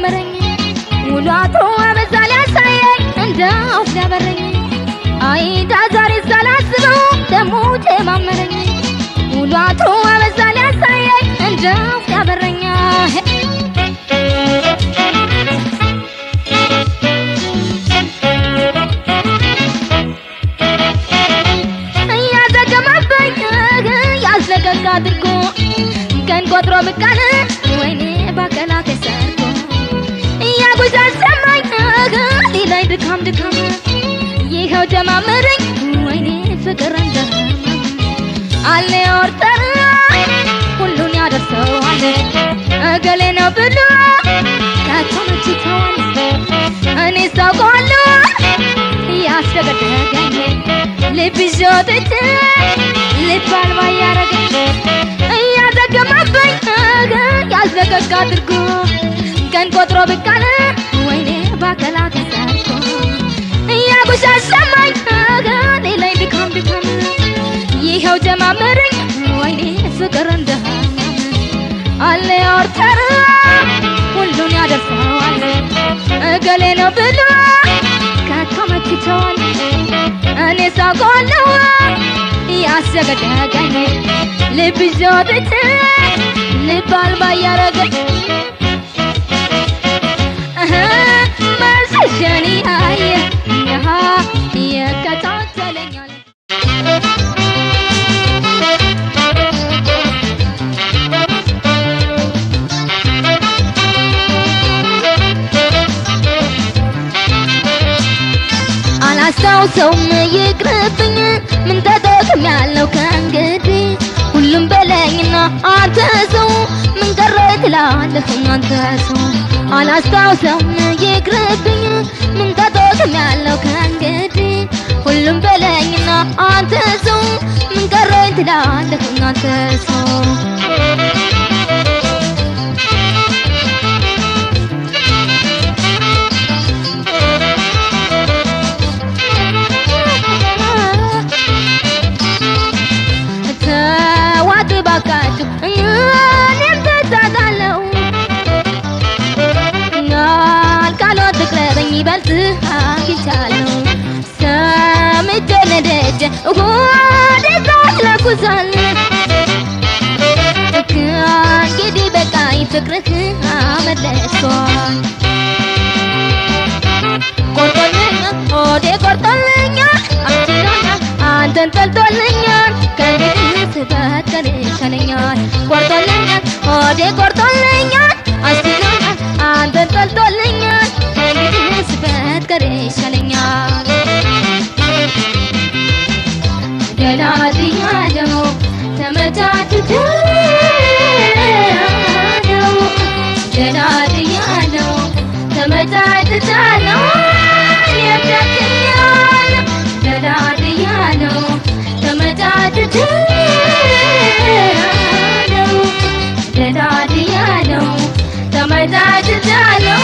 ጀመረኝ ውሏቶ አበዛል ያሳየኝ እንደው ያበረኝ አይዳ ዛሬ ሳላስበው ደሞ ተማመረኝ ውሏቶ አበዛል ያሳየኝ እንደው ያበረኝ ያዘገጋ አድርጎ ቀን ቆጥሮ ብቃለ ወይኔ ባቀላ ተሰርቶ ያጉዛ ሰማኝ ሌላይ ድካም ይኸው ጀማመረኝ ወይኔ ፍቅር እንደህ አለ ወርተር ሁሉን ያደርሰዋል እገሌ ነው ብሎ ከተመችተዋል እኔ ሳውቀዋለሁ ያስደገደገኝ ልብ ይዞት ልብ አልባ ያረገኝ እያዘገመብኝ ያዘገጋ አድርጎ ቀን ቆጥሮ ብቃለ ወይኔ ባቀላ ተሰርቶ እያጉሻሸማኝ ሌላይ ድካም ይኸው ጀማመረኝ ወይኔ ፍቅር እንደህ አለ ወርተር ሁሉን ያደርሰዋል እገሌ ነው ብሎ ከተመችተዋል እኔ ሳውቀዋለሁ ያስደገደገኝ ልብ ይዞት ልብ አልባ ያረገኝ መልሰሽን ያየ ይከታተለኛል አላስታውሰውም ይቅርብኝ ምን ተጠቅሜያለሁ ከእንግዲህ ሁሉም በለኝና አንተ ሰው ምን ቀረ ትላለህ አንተ ሰው አላስታውሰውም ይቅርብኝ ምን ተጠቅሜያለሁ ከእንግዲህ ሁሉም በለኝና አንተ ሰው ምን ቀረ ትላለህ አንተ ሰው ባካችሁ እኔም ተዛዛለው ካልካሎት ትቅረበኝ ይበልጥ አግኝቻለሁ ሰምቼ ነደጀ ወደ ታለኩዛል ከእንግዲህ በቃኝ ፍቅርህ አመለስኳል ቆርጦልኛል ሆዴ ቆርጦልኛል አችሎኛል አንተን ጠልቶልኛል ከእንግዲህ ስበከል ይሻለኛል ቆርጦልኛል ሆዴ ቆርጦልኛል አችሎኛል አንተን ጠልቶልኛል ከእንግዲህ ስበከል ይሻለኛል ገላትያለው ተመቻችቻለው ገላትያለው ተመቻችቻለው ያቻችኛል ገላትያለው ተመቻችቻለው ገላትያለው ተመቻችቻለው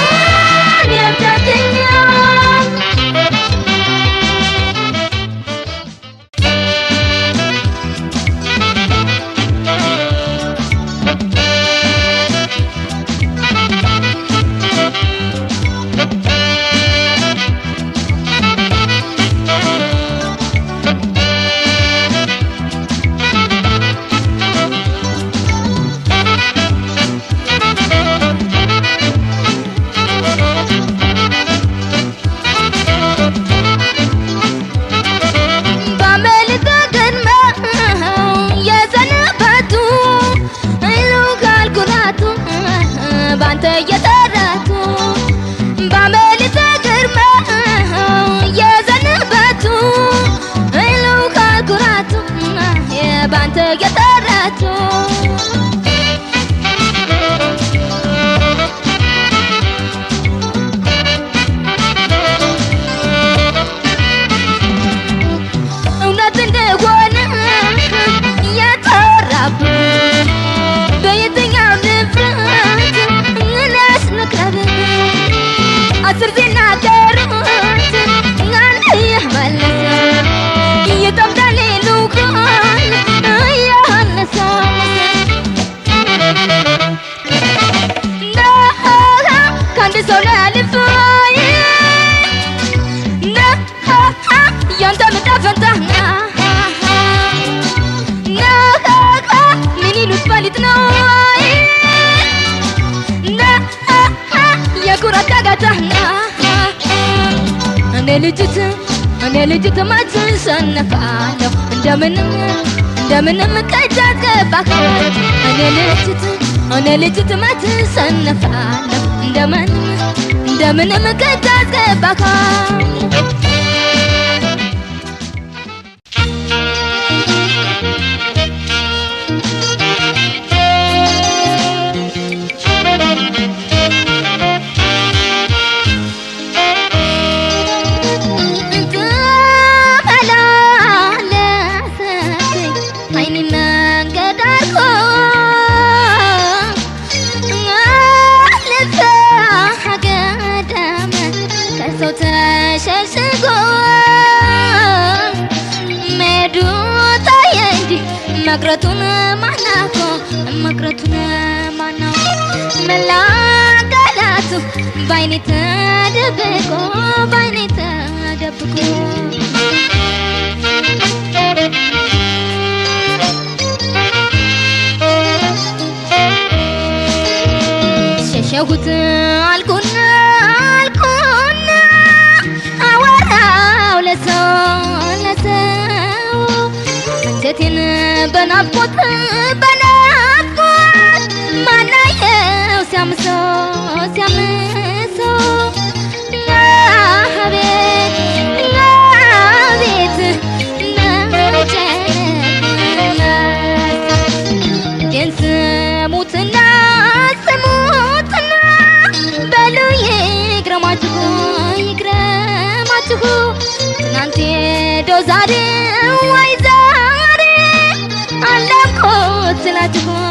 ያቻችኛል ባንተ የተራቱ ባመልተ ግርማ የዘነበቱ እለው ካልኩራቱ ባንተ የተራቱ እውነት እንደሆነ የተራቡ በየትኛው ንፍረት አስር ዜና ገሩት አንድ ይመለስ ይጠምዳል ሉካን ያነሳ أنا لجت ما تنسنف عنه እንደምንም ከጃት ገባክ أنا لجت ما تنسنف عنه እንደምንም ከጃት ገባክ مقرتون معنا ملاقاته بعيني تدبكو ششوت عالكنا أوراو لسو منجتين بنابوت سامسو نابت جنس موتنا بلو يكرماتكو تنانتي دوزاري ويزاري علمكو سلاتكو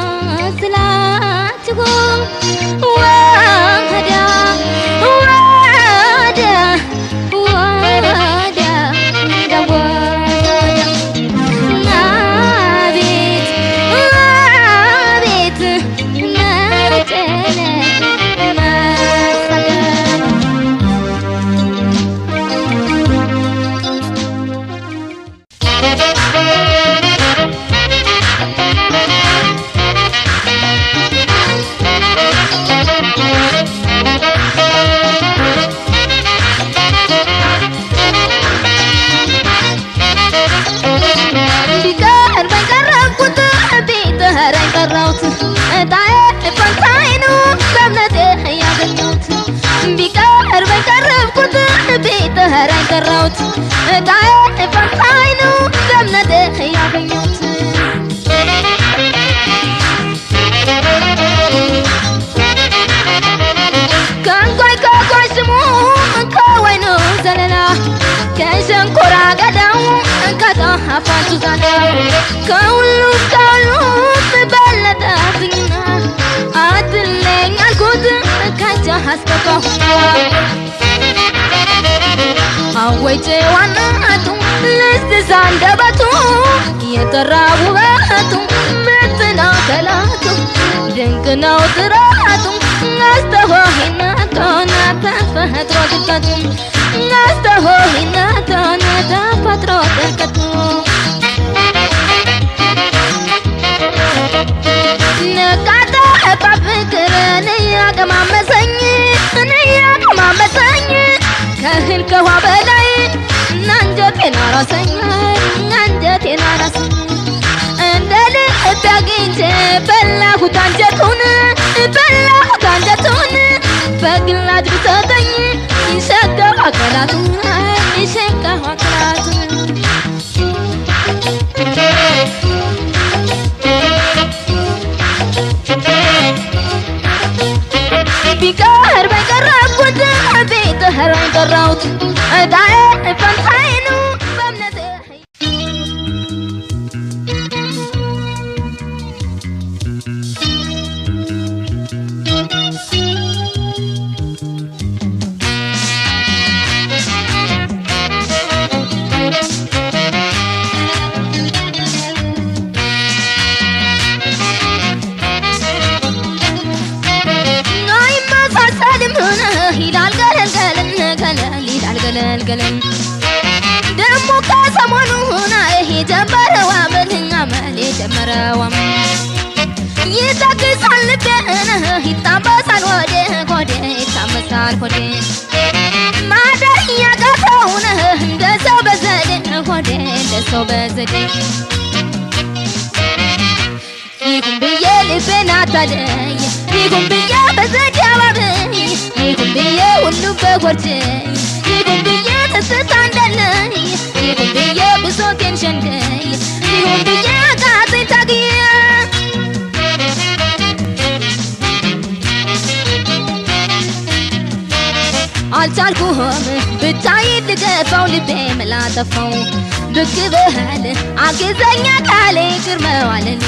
قررت تعال فرحينو دمنا ده يا بنيوت كان كوي سمو كوينو زللا كان كورا قدام كذا حفظ زنا كولو ببلد أبينا أدلين الكود كجا حسبكو أويتي واناتو لستزان دباتو يترابو باتو متنا كلاتو دنكنا وتراتو نستهو هناتو نتفترو دكتو نستهو هناتو نتفترو دكتو نكاتا حبا فكر نيا كما مسني كهن كوا بلاي نانجتنا راسنا اندلي تاجينت بلاو تانجتون فقلا درتني يشكا وكراتون بيكار بقربت بيت هراي قراوت داي فنحينو بمنزحي القلم دمو كاسمونو هنا جبر وامن عملي جمر وامن يتاكس علبنا يتابس الودي كودي يتابس الودي ما دريا كاتونا ለሰው በዘዴ ይሁን ብዬ ልቤን አታለኝ ይሁን ብዬ በዘዴ አባብኝ ይሁን ብዬ ሁሉ በጎርችኝ ይሁን ብዬ ተስታ እንዳለኝ ይሁን ብዬ ብሶቴን ሸንደኝ ይሁን ብዬ አቃተኝ ታግዬ አልቻልኩም ብቻዬን ልገፋው ልቤ መላጠፋው ብቅ በል አግዘኛ ካሌ ግርመዋልን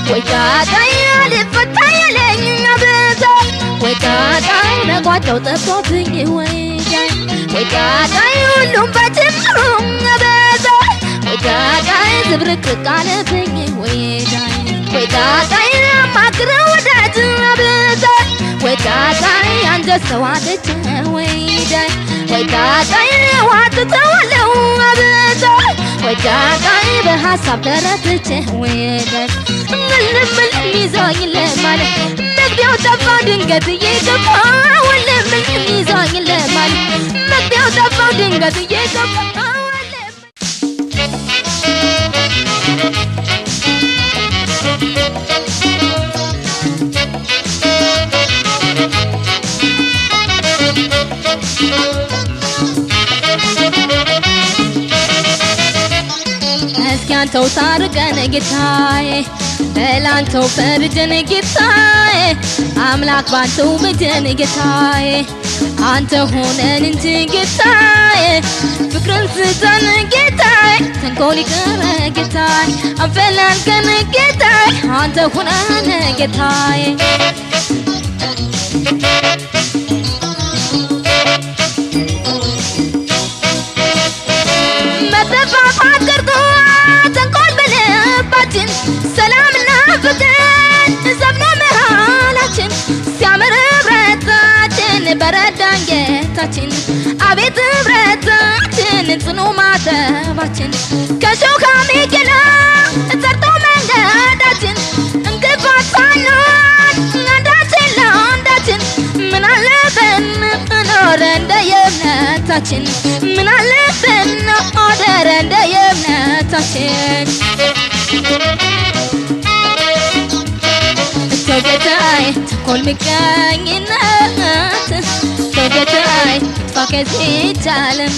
ወይ ጣጣዬ አልፈታ ያለኝ አብዛ ወይ ጣጣዬ መጓጫው ጠፍቶብኝ ወይ ጣጣዬ ሁሉም በጅምሩ አበዛ ወይ ጣጣዬ ዝብርቅርቅ አለብኝ ወይ ጣጣዬ ማክረው ወዳጅ አብዛ ወይ ጣጣዬ አንጀት ሰው አጥቼ ወይ ጣጣዬ ዋጥተዋለሁ አብዛ ወይ ጣጣዬ በሀሳብ ተረትቼ ወይ ምልምል ይዞኝ ለማለት መግቢያው ጠፋ ድንገት እየገባ ወለምል ይዞኝ ለማለት መግቢያው ጠፋ ድንገት እየገባ እስኪ አንተው ታርቀን ጌታዬ በላንተው ፈርደን ጌታዬ አምላክ ባንተው ምድን ጌታዬ አንተ ሆነን እንጂ ጌታዬ ፍቅርን ስጠን ጌታዬ ተንኮል ይቅር ጌታዬ አፈላልገን ጌታዬ አንተ ሆነን ጌታዬ መተፋፋት ቀርቶ ተንኮል በልባችን ሰላምና ፍቅር ሰፍኖ መሃላችን ሲያምር ህብረታችን በረዳን ጌታችን አቤት ህብረታችን ጽኑ ማተባችን ከሾህ አሜከላ ጸርቶ መንገዳችን እንቅፋት ሳይሆን አንዳችን ለአንዳችን ምን አለብን ኖረ እንደ የእምነታችን ምን አለብን ኖረ እንደ የእምነታችን ጌታዬ ተንኮል ምቀኝነት ጌታዬ ጥፋ ከዚህች ዓለም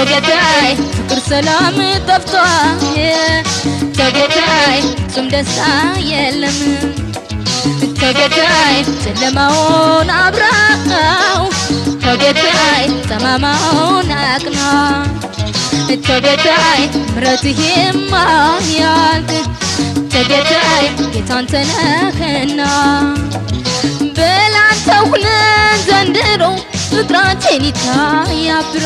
ጌታዬ ፍቅር ሰላም ጠፍቷል ጌታዬ ፍጹም ደስታ የለም ጌታዬ ጨለማውን አብራው ጌታዬ ጠማማውን አቅና ጌታዬ ምሕረትህ የማያልቅ ጌታዬ ጌታ አንተ ነህና በላንተው ሁነን ዘንድሮ ፍቅራችን ይታይ አብሮ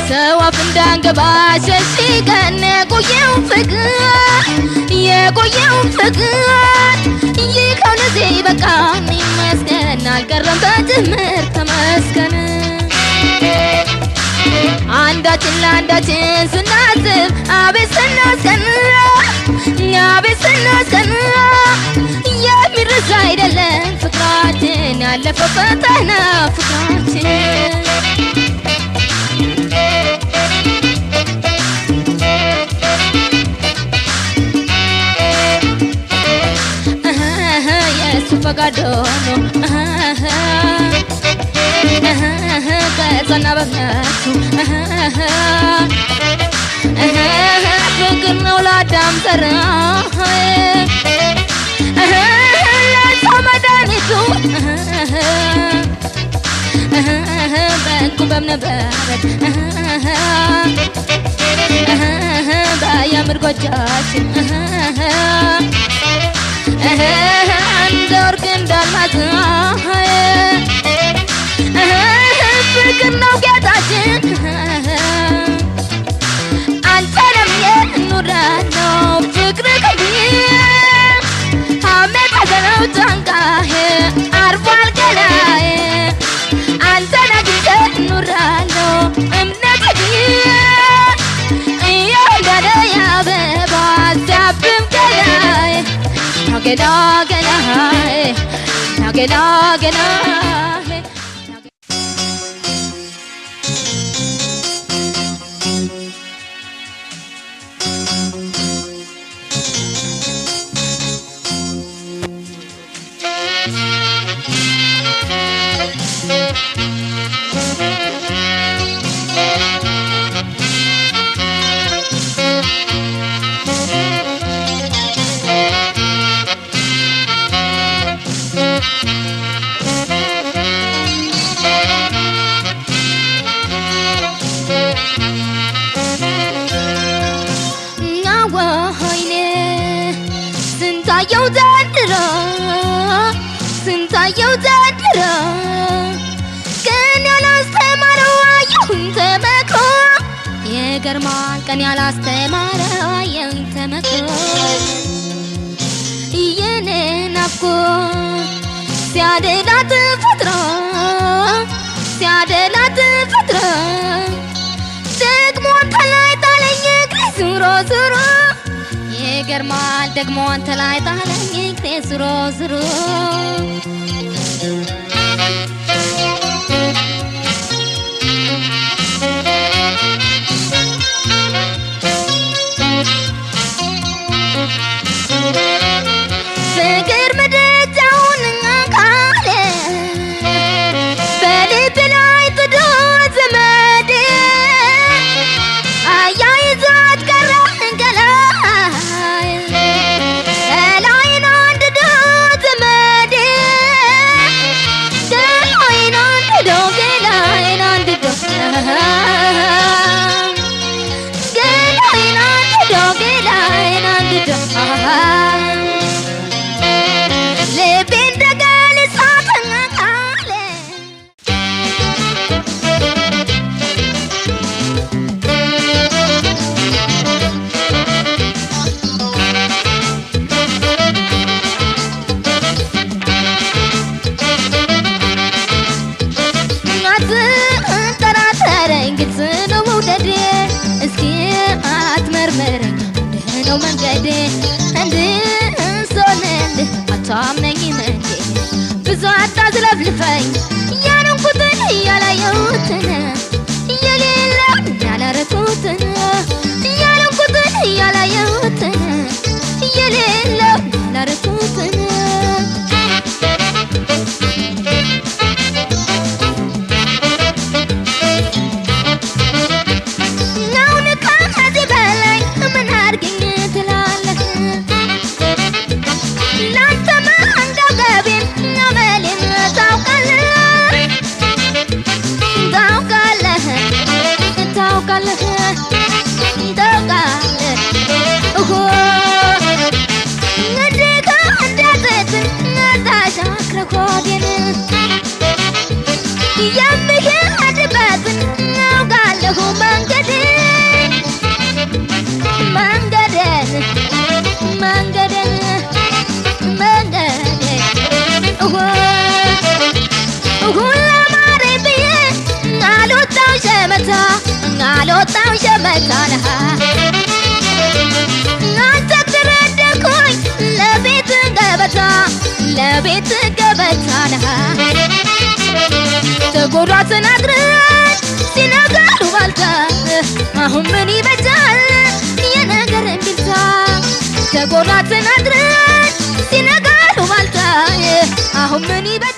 ሰው አፍ እንዳንገባ ሸሽገን የቆየው ፍቅር ይኸው ለዚህ በቃን ይመስገን አልቀረም በጅምር ተመስገን አንዳችን ለአንዳችን ስናስብ አቤት ስናስቀን የሚረሳ አይደለም ፍቅራችን ያለፈው ፈተና ፍቅራችን ፈቃዶ ነው ከጸና በእምነቱ ፍቅር ነው ለአዳም ዘር ለሰው መድኃኒቱ በእንቁ በእብነበረድ በያምር ጎጆአችን እንደ ወርቅ እንዳልማዝ ፍቅር ነው ጌታችን አንተንም የኑረነው ፍቅር ከቢር አመጣዘነው ጫንቃዬ አርፏል ገላዬ አንተን አግኝቼ gela gela na gela gela Sintayo zadra kan yalastemaro ayuntemeko yegermal kan yalastemaro ayuntemeko yene nafko siadelat fatra degmo talay talay zuro zuro yegermal degmo talay talay zuro zuro بزعت أزلف لفاي يا نقطن يا لا يوتنا يا ليلا على ركوتنا يا نقطن يا لا يوتنا يا ليلا على ركوتنا نونك هذي بالي من هرجين تلاله لا تما عند قابين نالوتاو شمتانها نالتتردكوي لبيت قبتانها تقولات نقرات سنقالوا بالتا هم مني بجال ينقر بلتا تقولات نقرات سنقالوا بالتا هم مني بجال